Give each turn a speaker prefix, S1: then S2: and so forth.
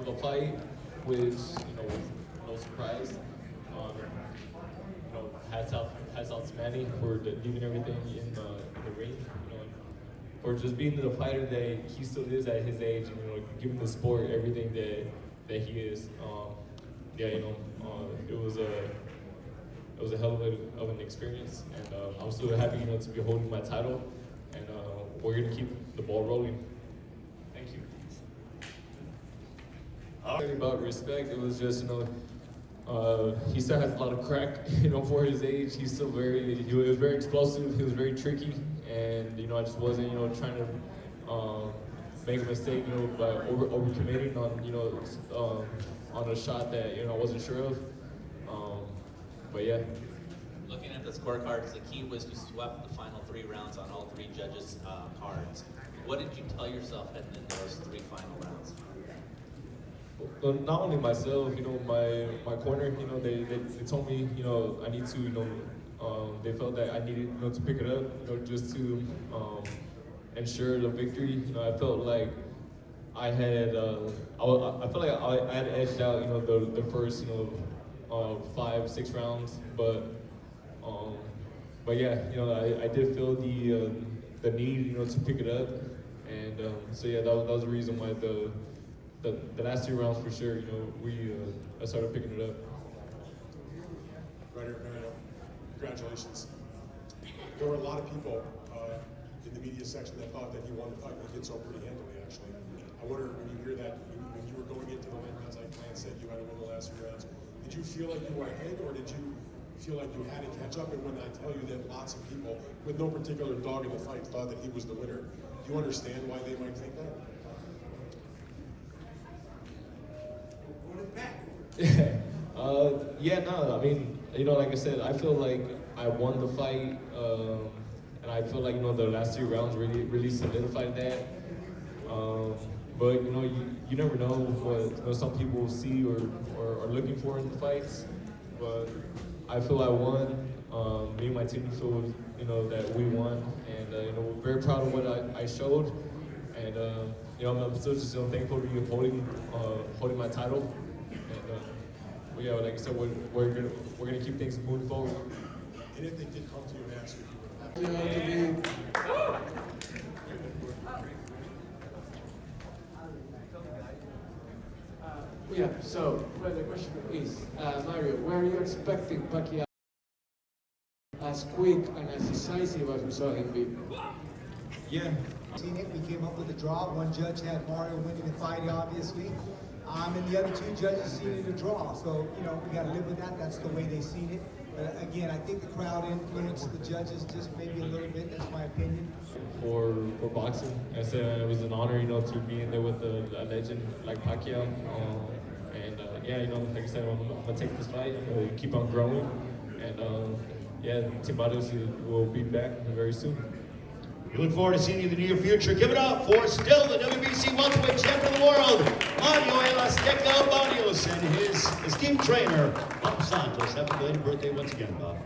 S1: the fight, which was no surprise. Hats out to Manny for leaving everything in the ring. For just being the fighter that he still is at his age, and giving the sport everything that he is. It was a hell of an experience, and I'm still happy to be holding my title, and we're gonna keep the ball rolling. Thank you. About respect, it was just he still has a lot of crack, for his age. He's still he was very explosive. He was very tricky, and I just wasn't, trying to make a mistake, by overcommitting on a shot that I wasn't sure of. But yeah.
S2: Looking at the scorecards, the key was you swept the final 3 rounds on all 3 judges' cards. What did you tell yourself heading into those 3 final rounds?
S1: Well, not only myself, my corner, they told me, I need to, they felt that I needed, to pick it up, just to ensure the victory. I felt like I had, I felt like I had edged out, the first, 5-6 rounds, but yeah, I did feel the need, to pick it up, and so yeah, that was the reason why the last 2 rounds for sure, I started picking it up.
S3: Ryder, congratulations. There were a lot of people in the media section that thought that he won the fight, and he did so pretty handily, actually. I wonder, when you hear that, when you were going into the late rounds, like Lance said, you had to win the last 3 rounds, did you feel like you were ahead, or did you feel like you had to catch up? And when I tell you that lots of people, with no particular dog in the fight, thought that he was the winner, do you understand why they might think that?
S1: Yeah, no, I mean, like I said, I feel like I won the fight, and I feel like, the last 3 rounds really solidified that. But, you never know what some people see or are looking for in the fights. But I feel I won. Me and my team feel, that we won, and we're very proud of what I showed. And I'm still just thankful to be holding my title. And yeah, like I said, we're gonna keep things moving forward.
S3: And if they did come to you and ask you,
S4: Yeah, so well, the question is, Mario, were you expecting Pacquiao as quick and as decisive as we saw him be?
S1: Yeah.
S5: Seen it, we came up with a draw. One judge had Mario winning the fight, obviously. And the other 2 judges seen it a draw. So, we got to live with that. That's the way they seen it. But again, I think the crowd influenced the judges just maybe a little bit. That's my opinion.
S1: For boxing, I said it was an honor, to be in there with a legend like Pacquiao. And yeah, like I said, I'm gonna take this fight. I'm gonna keep on growing. And yeah, Team Barrios will be back very soon.
S6: We look forward to seeing you in the near future. Give it up for still the WBC welterweight champion of the world, Manny Pacquiao, and his esteemed trainer, Bob Santos. Happy belated birthday once again, Bob.